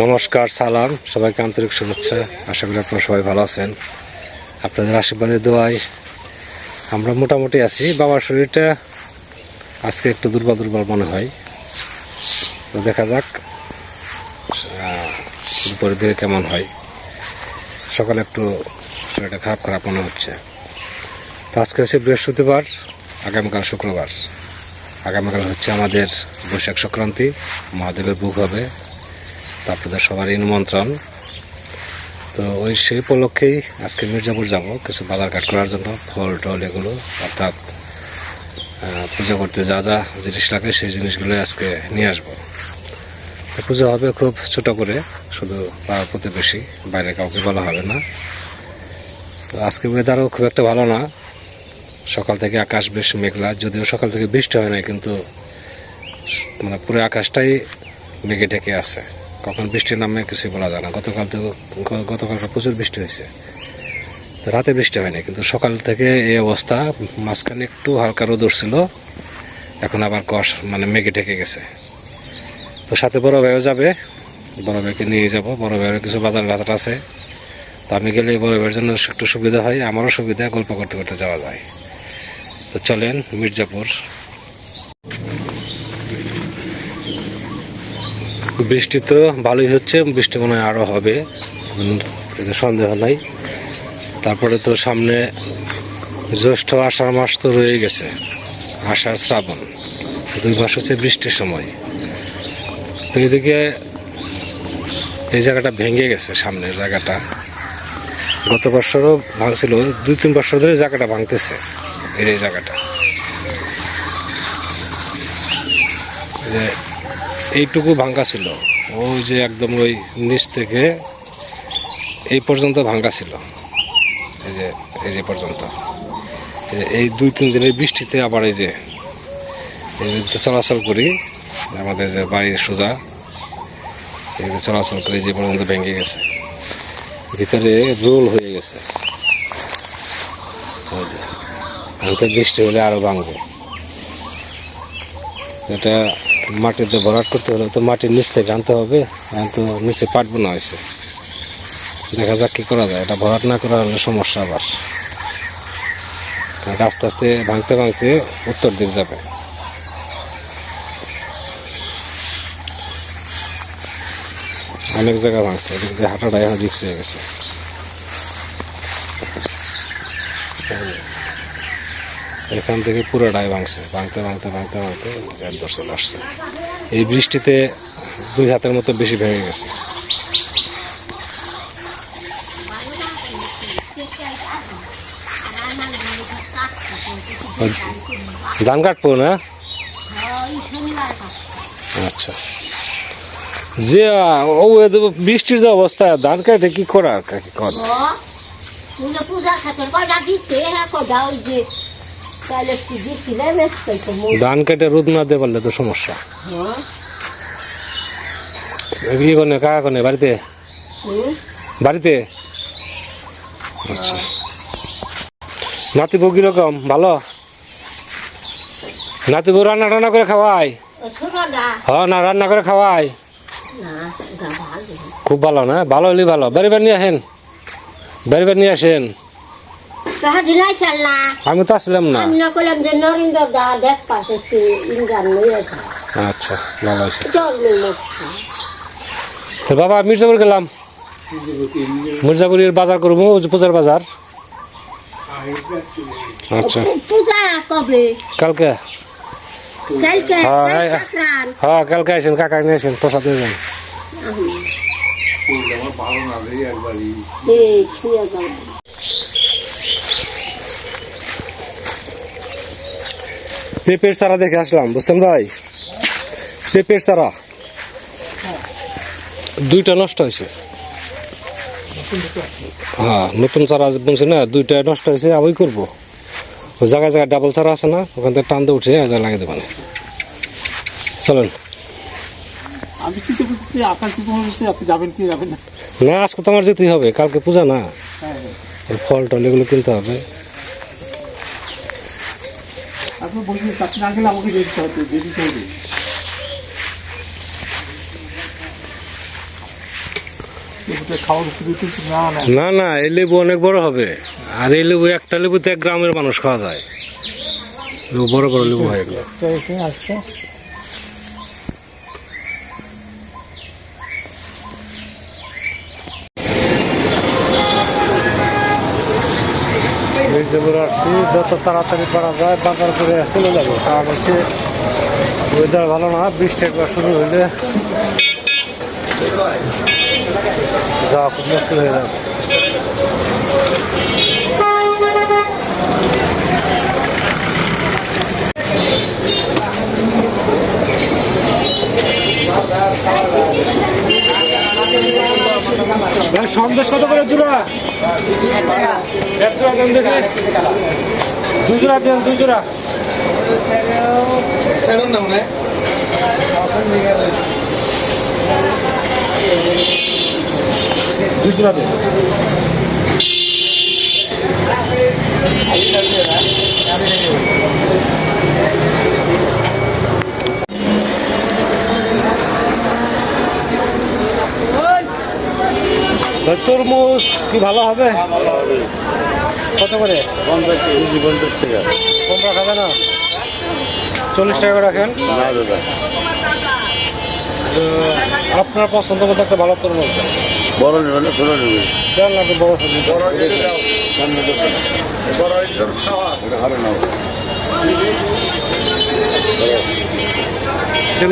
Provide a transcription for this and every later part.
নমস্কার, সালাম, সবাইকে আন্তরিক শুভেচ্ছা। আশা করি আপনারা সবাই ভালো আছেন। আপনাদের আশীর্বাদের দোয়ায় আমরা মোটামুটি আছি। বাবার শরীরটা আজকে একটু দুর্বল দুর্বল মনে হয়, তো দেখা যাক দুপুরের দিকে কেমন হয়। সকালে একটু শরীরটা খারাপ খারাপ মনে হচ্ছে। তো আজকে হচ্ছে বৃহস্পতিবার, আগামীকাল শুক্রবার। আগামীকাল হচ্ছে আমাদের বৈশাখ সংক্রান্তি, মহাদেবের ভোগ হবে। তো আপনাদের সবারই নিমন্ত্রণ। তো সেই উপলক্ষেই আজকে মির্জাপুর যাব কিছু বাজারঘাট করার জন্য, ফল টল এগুলো, অর্থাৎ পূজা করতে যা যা জিনিস লাগে সেই জিনিসগুলো আজকে নিয়ে আসবো। পুজো হবে খুব ছোট করে, শুধু পাড়ার প্রতিবেশী, বাইরে কাউকে বলা হবে না। তো আজকে ওয়েদারও খুব একটা ভালো না। সকাল থেকে আকাশ বেশ মেঘলা, যদিও সকাল থেকে বৃষ্টি হয় না, কিন্তু মানে পুরো আকাশটাই মেঘে ঢেকে আছে। কখন বৃষ্টি নামে কিছুই বলা যায় না। গতকালকে প্রচুর বৃষ্টি হয়েছে, তো রাতে বৃষ্টি হয়নি, কিন্তু সকাল থেকে এই অবস্থা। মাঝখানে একটু হালকা রোদ উঠছিল, এখন আবার মানে মেঘে ঢেকে গেছে। তো সাথে বড় ভাইও যাবে, বড় ভাইকে নিয়ে যাব। বড় ভাইয়ের কিছু বাজার ঘাট আছে, তো আমি গেলে বড় ভাইয়ের জন্য একটু সুবিধা হয়, আমারও সুবিধা, গল্প করতে করতে যাওয়া যায়। তো চলেন মির্জাপুর। বৃষ্টি তো ভালোই হচ্ছে, বৃষ্টি মনে হয় আরও হবে, সন্দেহ নাই। তারপরে তো সামনে জ্যৈষ্ঠ আষাঢ় মাস তো রয়ে গেছে, আষাঢ় শ্রাবণ, 2 মাস হচ্ছে বৃষ্টির সময়। তো এদিকে এই জায়গাটা ভেঙে গেছে, সামনের জায়গাটা। গত বছরও ভাঙছিল, 2-3 বছর ধরে জায়গাটা ভাঙতেছে। এই জায়গাটা এইটুকু ভাঙ্গা ছিল, ওই যে একদম ওই নিচ থেকে এই পর্যন্ত ভাঙ্গা ছিল, এই যে পর্যন্ত। এই 2-3 দিনের বৃষ্টিতে আবার এই যে চলাচল করি, আমাদের যে বাড়ির সোজা চলাচল করে যে পর্যন্ত ভেঙে গেছে, ভিতরে রোল হয়ে গেছে। বৃষ্টি হলে আরো ভাঙবে। এটা মাটিতে ভরাট করতে হলে তো মাটির নিচ থেকে আনতে হবে, তো নিচে পাটবো না হয়েছে। দেখা যাক কি করা যায়। এটা ভরাট না করা হলে সমস্যা আবার, আস্তে আস্তে ভাঙতে ভাঙতে উত্তর দিক যাবে। অনেক জায়গা ভাঙছে, এদিক দিয়ে হাঁটাটাই এখন রিক্স হয়ে গেছে। এখান থেকে পুরোটাই ভাঙছে, ভাঙতে ভাঙতে ভাঙতে ভাঙতে একদম চলে আসছে। এই বৃষ্টিতে 2 হাতের মতো বেশি ভেঙে গেছে। ধান কাটবো না? আচ্ছা, যে বৃষ্টির যে অবস্থা, ধান কাটে কি করার কাকি কর। ধান কেটে রোদ না দিয়ে পারলে তো সমস্যা। কি কনে কাকা কনে বাড়িতে? বাড়িতে। আচ্ছা, নাতি বউ কিরকম? ভালো? নাতি বউ রান্না টান্না করে খাওয়াই? হ্যাঁ, না রান্না করে খাওয়াই? খুব ভালো না? ভালো হলে ভালো। বাড়িবার নিয়ে আসেন, বাড়িবার নিয়ে আসেন। আমি তো আসলাম না। আচ্ছা, ভালো আছে। তো বাবা মির্জাপুর গেলাম, মির্জাপুরের বাজার করবো, পূজার বাজার। আচ্ছা, কালকে? হ্যাঁ, কালকে আসেন, কাকা নিয়ে আসেন, প্রসাদ নিয়ে যান। পেঁপের চারা দেখে আসলাম, বুঝছেন ভাই? পেঁপের চারা 2টা নষ্ট হয়েছে। হ্যাঁ, নতুন চারা বলছে না, 2টা নষ্ট হয়েছে। আমি করবো, ওই জায়গায় জায়গায় ডাবল চারা আছে না, ওখান থেকে টান দিয়ে উঠে লাগিয়ে দেবেন। চলেন। আমি চিন্তা করতেছি আপনার চিন্তা করতেছি আপনি যাবেন কি যাবেন না। না, আজকে তো আমার যেতেই হবে, কালকে পূজা না। ফল টল এগুলো কিনতে হবে। আপনি বলছেন আপনি না গেলে আমাকে যেতে হবে, যেতে হবে। লেবুটা খাওয়ার উপযোগী কিন্তু না না না না, এই লেবু অনেক বড় হবে। আর এই লেবু একটা লেবুতে 1 গ্রামের মানুষ খাওয়া যায়। লেবু বড় বড় লেবু হয় এগুলো। একটা এসে আসছে এই যে বলে আসছি, যত তাড়াতাড়ি পারা যায় বাজার করে চলে যাবো। কারণ হচ্ছে ওয়েদার ভালো না, বৃষ্টি একবার শুরু হইলে যাওয়া খুব মুশকিল হয়ে যাবে। সন্দেশ কত করে জোড়া? 1 জোড়া দেন দেখে, 2 জোড়া দেন, 2 জোড়া। দুই জোড়া দেন। তরমুজ কি ভালো হবে? কত করে? 50 টাকা। কম রাখা যায় না? 40 টাকা করে রাখেন। তো আপনার পছন্দ মতো একটা ভালো তরমুজ দেন। বড় নেবে না ছোট নেবে? দেন না, বড় সবজি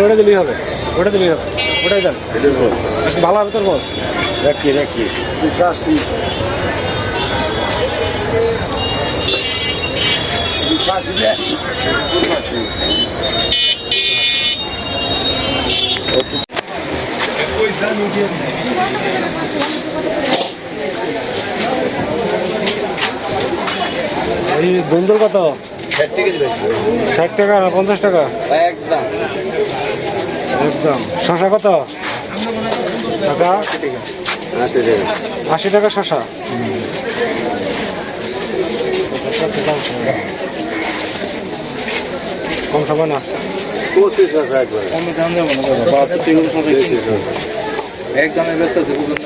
ওটা দিলেই হবে, ওটা দিলেই হবে, ওটাই দেন। একটু ভালো হবে তরমুজ। রাখি রাখি 280। এই বন্ধুর কত? 60 টাকা না 50 টাকা? একদম। শশা কত টাকা? 80 টাকা শশা। কম খাবে না? একদম ব্যস্ত আছে বুঝুন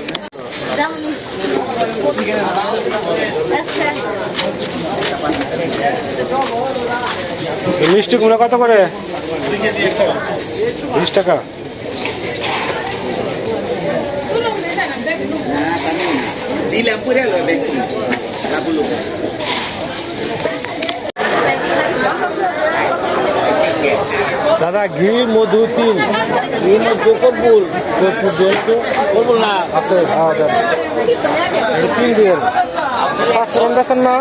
মিষ্টি কুমড়া কত করে? 20 টাকা। দাদা ঘি মধু 3 কর্পূর না আছে? হ্যাঁ দেন 3 দিন। 5 ফোড়ন বেছেন না?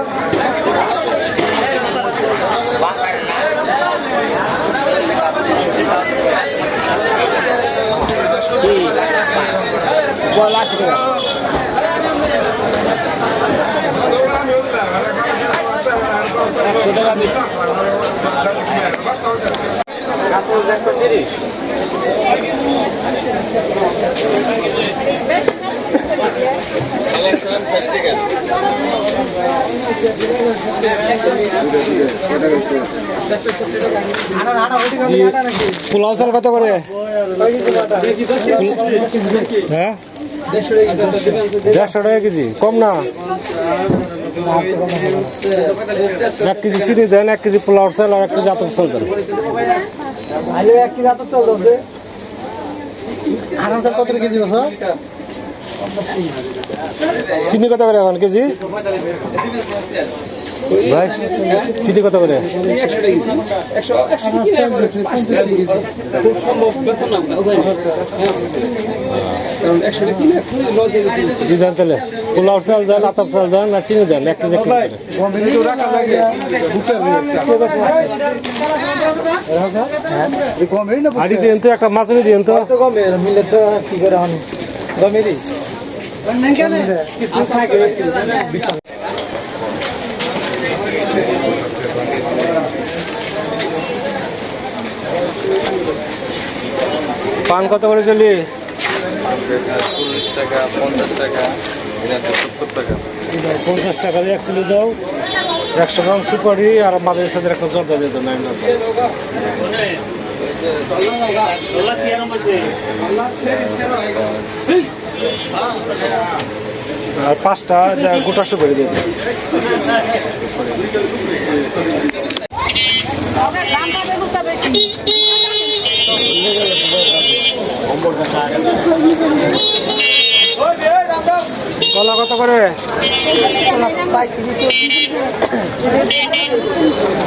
পোলাও চাল কত করে? হ্যাঁ 150 টাকা কেজি। কম না? 1 কেজি চিনি দেন, 1 কেজি পোলাও চাল আর 1 কেজি আতপ চাল দেন। কত কেজি বছর চিনি কত করে এখন কেজি ভাই? চিনি কত করে? দেন তাহলে পোলাও চাল দেন, আতপ চাল দেন আর চিনি দেন 1 কেজি। আদি দিন তো একটা মাছুরি দিন তো। কি করে গমেরি কিছু থাকে পান কত করে চলি? 40 টাকা 50 টাকা 70 টাকা। 50 টাকা দিয়ে 1 কিলো দাও, 100 গ্রাম সুপারি আর মাঝের সাথে একটা জর্দা দিয়ে দাও। আর 5টা গোটা সুপারি দিয়ে দিন। কলা কত করে?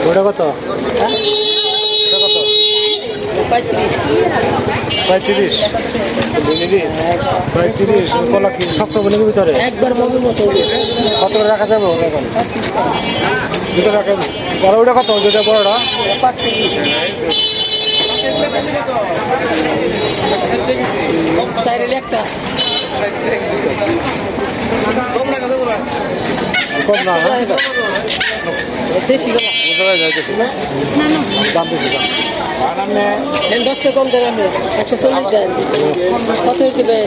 ওটা কত? ওটা কত? 35। 35 কলা কি শক্ত বলে ভিতরে একবার মনের মতো কত করে রাখা যাবে এখন? দুটো রাখেন। বড় ওটা কত? যেটা বড়টা চাইলে একটা কম না হ্যাঁ? দেশি গলা দাম বেশি দাম। আর আপনি 10 টাকা কম দেন আপনি 140 দেন কত হইতে পারে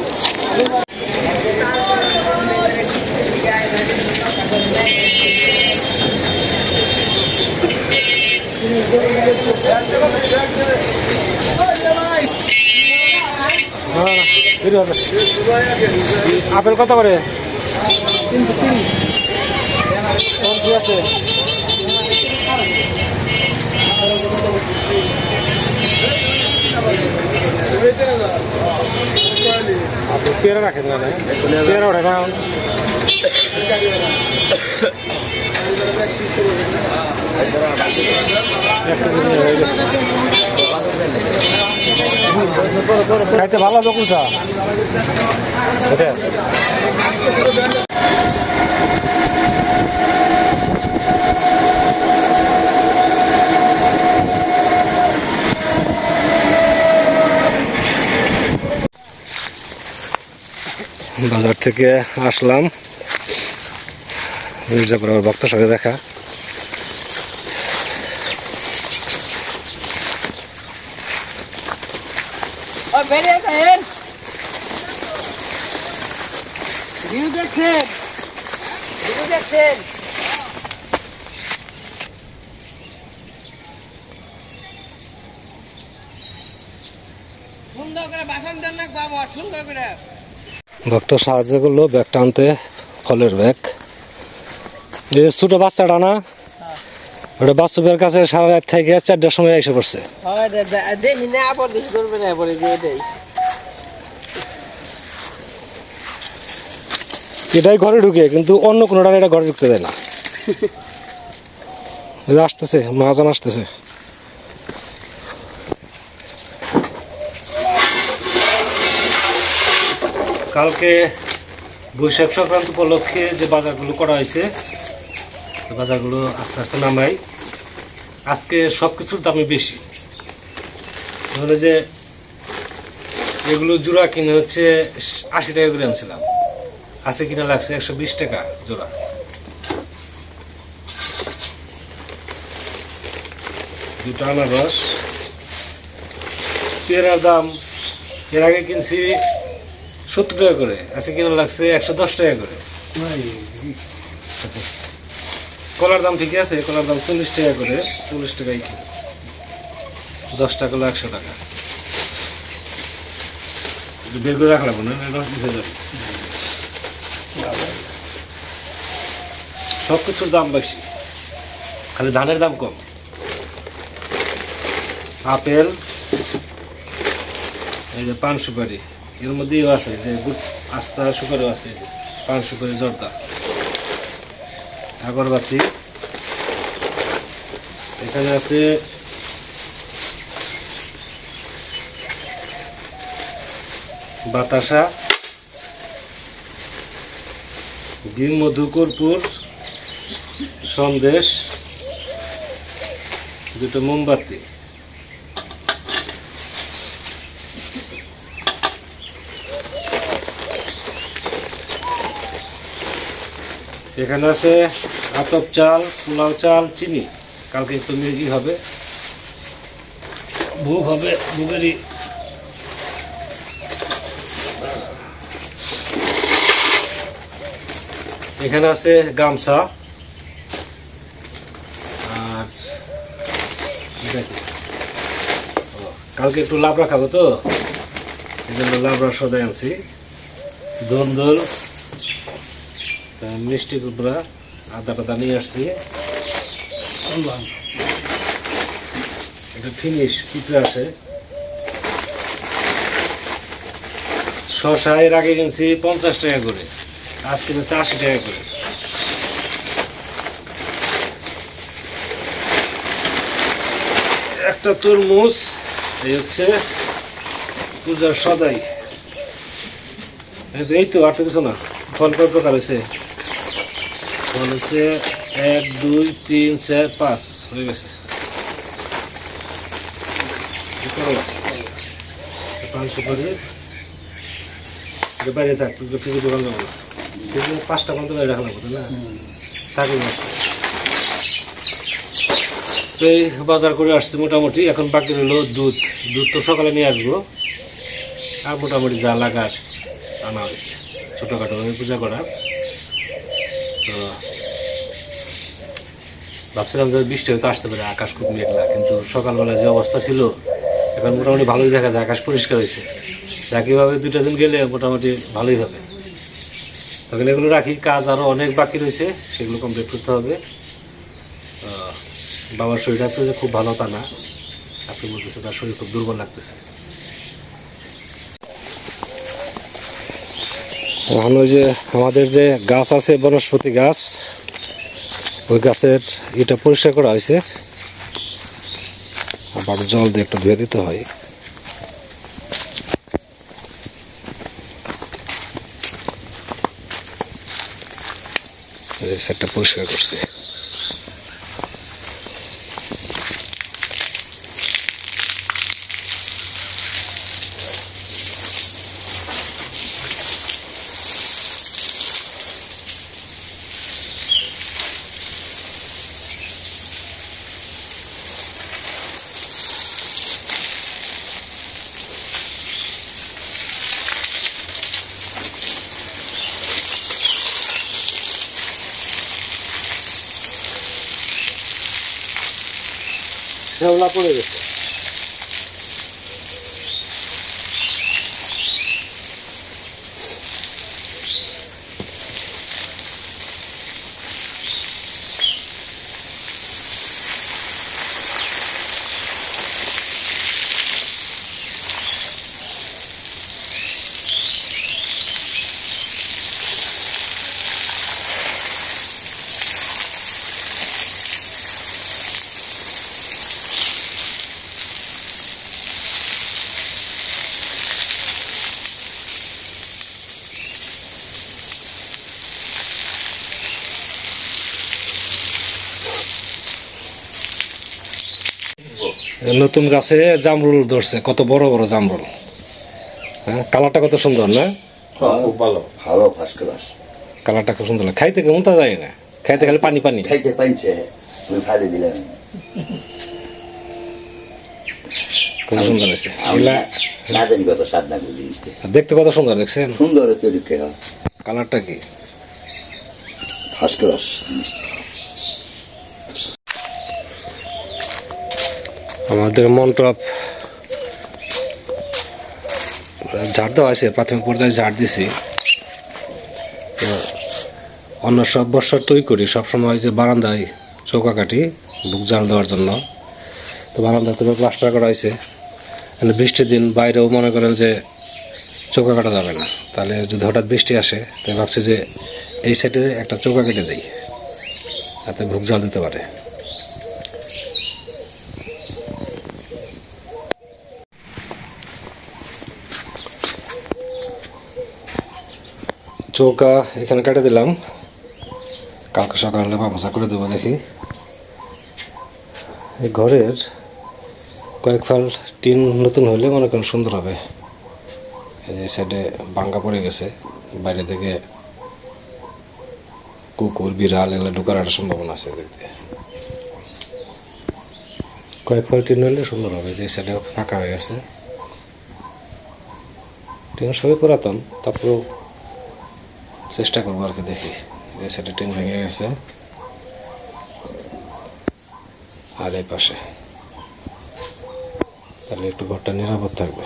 না না দেরি হবে। আপেল কত করে? 330 কোন কি আছে? আপনি পেয়ারা রাখেন না? পেয়ারা ওঠে না খাইতে ভালো হবে কোনটা? এটা বাজার থেকে আসলাম, মির্জাপুর আমার ভক্তের সাথে দেখা। দেখছেন সুন্দর করে বাসন দেন না বাবা সুন্দর করে ভক্ত সাহায্য করলো ব্যাগ টানতে, ফলের ব্যাগ। এই ছোট বাচ্চাটা না, ওটা বাচ্চুদের কাছে সারা রাত থেকে 4টার সময় এসে পড়ছে। দেখি না আবার দেখি করবে না পরে যে এটাই এটাই ঘরে ঢুকে, কিন্তু অন্য কোনোটা এটা ঘরে ঢুকতে দেয় না। এই যে আসতেছে, মহাজন আসতেছে। কালকে বৈশাখ সংক্রান্ত উপলক্ষে যে বাজারগুলো করা হয়েছে, বাজারগুলো আস্তে আস্তে নামাই। আজকে সব কিছুর দামই বেশি। তাহলে যে এগুলো জোড়া কিনে হচ্ছে 80 টাকা করে আনছিলাম, আছে কিনা লাগছে 120 টাকা জোড়া। দুটো আনারস, পেয়ারার দাম এর আগে কিনছি 70 টাকা করে, আছে কিনা লাগছে 110 টাকা করে। কলার দাম ঠিকই আছে, কলার দাম 40 টাকা করে, 40 টাকাই কিলো, 10 টাকা হলো 100 টাকা। বের করে রাখলাম না, সব কিছুর দাম বেশি, খালি ধানের দাম কম। আপেল, এই যে পান সুপারি, এর মধ্যেও আছে যে আস্তা সুপারিও আছে, পান সুপারি, জর্দা, আগরবাতি। এখানে আছে বাতাসা, ডিম, মধু, কর্পূর, সন্দেশ, দুটো মোমবাতি। এখানে আছে আতপ চাল, পোলাও চাল, চিনি। কালকে একটু মির্গি হবে, ভোগ হবে, ভোগেরই। এখানে আছে গামছা, আর এটা কি? কালকে একটু লাবড়া খাবো তো, এই জন্য লাবড়া সদাই আনছি, ধন্দল, মিষ্টি কুমড়া, আদা টাদা নিয়ে আসছি। এটা ফিনিশ পিঁপড়ে আসে। শশা এর আগে কিনছি 50 টাকা করে, আজকে কিনছি 80 টাকা করে। একটা তরমুজ, এই হচ্ছে পূজার সদাই। এই তো আর তো কিছু না। ফল কত প্রকার হয়েছে? ফল হচ্ছে 1 2 3 4 5 হয়ে গেছে। পান সুপারি বাইরে থাক, ফ্রিজে দোকান যাবো না, 5টা পর্যন্ত বাইরে রাখা লাগবে না, থাকি না। তো এই বাজার করে আসছি মোটামুটি। এখন বাকি রইল দুধ। দুধ তো সকালে নিয়ে আসবো, আর মোটামুটি যা লাগার আনা হয়েছে ছোটোখাটো পূজা করা। তো ভাবছিলাম যে বৃষ্টি হয়তো আসতে পারে, আকাশ খুব মেঘলা, কিন্তু সকালবেলা যে অবস্থা ছিল এখন মোটামুটি ভালোই দেখা যায়, আকাশ পরিষ্কার হয়েছে। একইভাবে 2টা দিন গেলে মোটামুটি ভালোই হবে। তখন এগুলো রাখি, কাজ আরও অনেক বাকি রয়েছে, সেগুলো কমপ্লিট করতে হবে। বাবার শরীর আছে যে খুব ভালো তা না, আজকে বলতেছে তার শরীর খুব দুর্বল লাগতেছে। এখন ওই যে আমাদের যে গাছ আছে বনস্পতি গাছ, ওই গাছের এটা পরিষ্কার করা হয়েছে, আবার জল দিয়ে একটু ধুয়ে দিতে হয়। সেটটা পরিষ্কার করছে। শ্যাওলা পড়ে গেছে। নতুন গাছে জামরুল ধরছে, কত বড় বড় জামরুল। হ্যাঁ, কালারটা কত সুন্দর না? খুব ভালো, ভালো ফার্স্ট ক্লাস। কালারটা খুব সুন্দর। খাইতে কেমন তা যায় না, খাইতে খালি পানি পানি। খাইতে পাইছে, তুমি ফাড়ি দিলেন। খুব সুন্দর হয়েছে এগুলা। না জানি কত স্বাদ না বুঝি, দেখতে কত সুন্দর দেখছেন। সুন্দর তৈরি কেয়া, কালারটা কি ফার্স্ট ক্লাস। আমাদের মন্টপ ঝাড় দেওয়া হয়েছে, প্রাথমিক পর্যায়ে ঝাড় দিছি। তো অন্য সব বছর তৈরি করি সবসময় যে বারান্দায় চৌকা কাটি বুক জাল দেওয়ার জন্য। তো বারান্দা তবে প্লাস্টার করা হয়েছে, মানে বৃষ্টির দিন বাইরেও মনে করেন যে চৌকা কাটা যাবে না, তাহলে যদি হঠাৎ বৃষ্টি আসে তাই ভাবছি যে এই সাইডে একটা চৌকা কেটে দেই, তাতে বুক জাল দিতে পারে। চৌকা এখানে কেটে দিলাম, কালকে সকালে ব্যবস্থা করে দেবো। দেখি এই ঘরের কয়েক ফাল টিন নতুন হলে মনে করেন সুন্দর হবে। এই সাইডে ভাঙ্গা পড়ে গেছে, বাইরে থেকে কুকুর বিড়াল এগুলো ঢোকার একটা সম্ভাবনা আছে। দেখতে কয়েক ফাল টিন হলে সুন্দর হবে। যে সাইডে ফাঁকা হয়ে গেছে, টিন সবই পুরাতন, তারপরেও চেষ্টা করবো আর কি। দেখি এই সাইডে টিন ভেঙে গেছে, আর এই পাশে তাহলে একটু ঘরটা নিরাপদ থাকবে।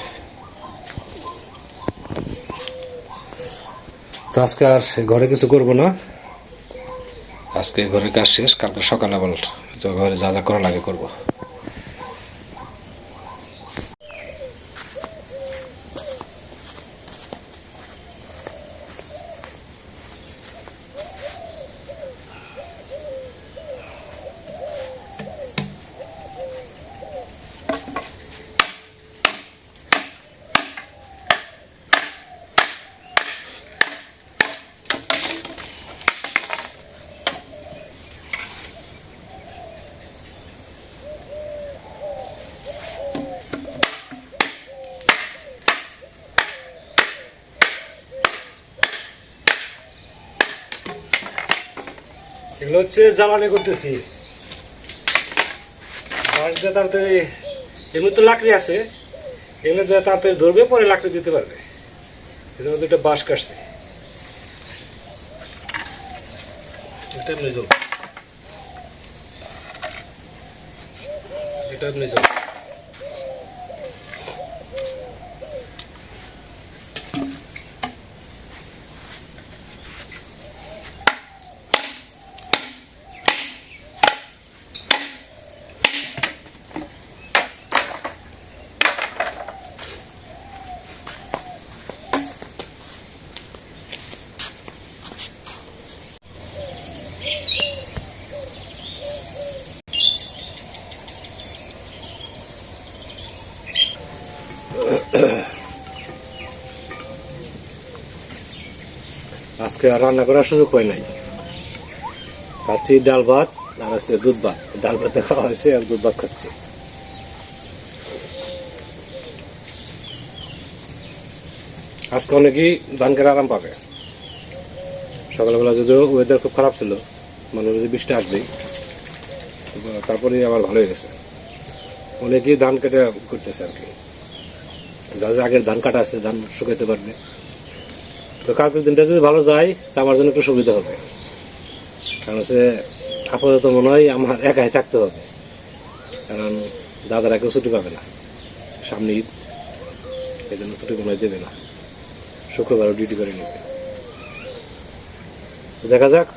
তো আজকে আর ঘরে কিছু করব না, আজকে ঘরের কাজ শেষ, কালকে সকালে আবার ঘরে যা যা করা লাগে করবো। এগুলো হচ্ছে জ্বালানি করতেছি, বাঁশ দিয়ে তাড়াতাড়ি, এমনি তো লাকড়ি আছে, এগুলো দিয়ে তাড়াতাড়ি ধরবে, পরে লাকড়ি দিতে পারবে। এই জন্য দুটো বাঁশ কাটছে, এটা এমনি জ্বলবে, এটা এমনি জ্বলবে। আজকে আর রান্না করার সুযোগ হয় নাই, খাচ্ছি ডাল ভাত আর আছে দুধ ভাত। ডাল ভাতে খাওয়া হয়েছে আর দুধ ভাত খাচ্ছি। আজকে অনেকেই ধান কেটে আরাম পাবে। সকালবেলা যদিও ওয়েদার খুব খারাপ ছিল, মনে হলো যে বৃষ্টি আসবেই, তারপরে আবার ভালো হয়ে গেছে। অনেকেই ধান কেটে করতেছে আর কি, যাদের আগের ধান কাটা আছে ধান শুকাইতে পারবে। তো কালকের দিনটা যদি ভালো যায় তা আমার জন্য একটু সুবিধা হবে, কারণ হচ্ছে আপাতত মনে হয় আমার একাই থাকতে হবে, কারণ দাদারা কেউ ছুটি পাবে না, সামনে ঈদ, এই জন্য ছুটি মনে হয় দেবে না, শুক্রবারও ডিউটি করে নেবে। দেখা যাক,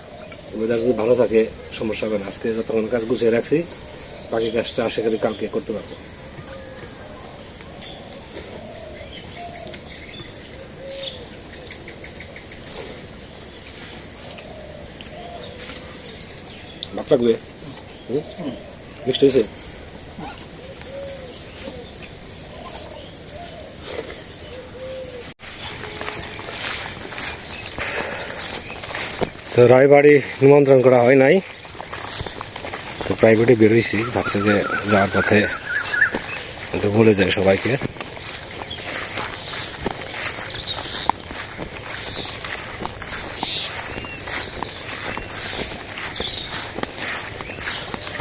ওয়েদার যদি ভালো থাকে সমস্যা হবে না। আজকে যতক্ষণ কাজ গুছিয়ে রাখছি, বাকি কাজটা আশা করি কালকে করতে পারবো। ভাত লাগবে, মিষ্টি হয়েছে। তো রায়বাড়ি নিমন্ত্রণ করা হয় নাই, তো প্রাইভেটে বেরোইছি, ভাবছি যে যাওয়ার পথে একটু বলে যাই সবাইকে।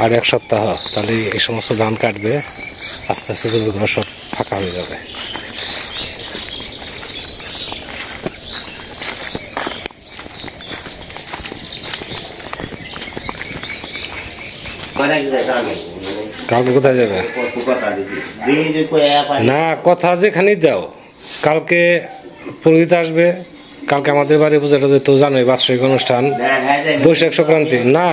আর এক সপ্তাহ তাহলে এই সমস্ত ধান কাটবে, আস্তে আস্তে জমিগুলো সব ফাঁকা হয়ে যাবে। কালকে কোথায় যাবে? না, কথা যেখানেই দাও, কালকে পুরোহিত আসবে, কালকে আমাদের বাড়ি পূজাটা তো জানোই, বাৎসরিক অনুষ্ঠান, বৈশাখ সংক্রান্তি। না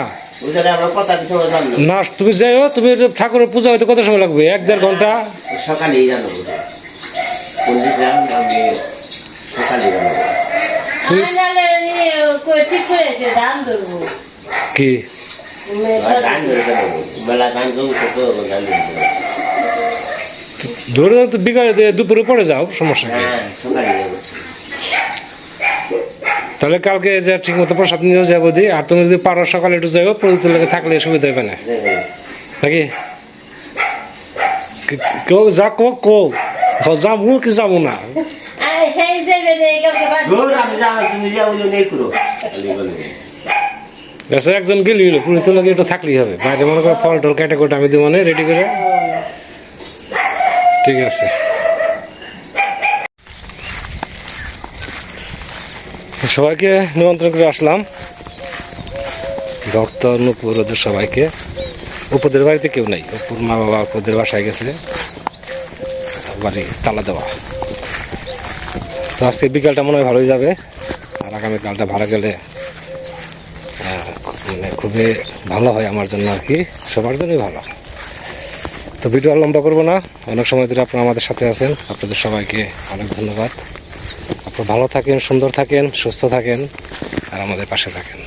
না, তুমি যাইও, তুমি ঠাকুরের পূজা হইতে কত সময় লাগবে? 1-1.5 ঘন্টা। সকালেই জানো কি ধরে যাও, তো বিকালে দুপুরে পরে যাও, সমস্যা কি? তাহলে কালকে যে ঠিক মতো প্রসাদ নিয়ে যাবো দি, আর তুমি যদি পারো সকালে একটু যাবো, পুরোহিতের লাগে থাকলে সুবিধা হবে না নাকি? কেউ যা কো যাবো কি যাবো না, একজন গেলি হলো, পুরোহিতের লাগে একটু থাকলেই হবে। বাইরে মনে করো ফল টল কেটে কোটে আমি দিব মনে রেডি করে। ঠিক আছে, সবাইকে নিমন্ত্রণ করে আসলাম, ভক্ত নুপুর ওদের সবাইকে। উপদের বাড়িতে কেউ নাই, উপর মা বাবা উপদের বাসায় গেছে, বাড়ি তালা দেওয়া। তো আজকে বিকালটা মনে হয় ভালোই যাবে, আর আগামীকালটা ভালো গেলে মানে খুবই ভালো হয় আমার জন্য আর কি, সবার জন্যই ভালো। তো ভিডিও আর লম্বা করবো না, অনেক সময় ধরে আপনারা আমাদের সাথে আছেন, আপনাদের সবাইকে অনেক ধন্যবাদ। আপনারা ভালো থাকেন, সুন্দর থাকেন, সুস্থ থাকেন, আর আমাদের পাশে থাকেন।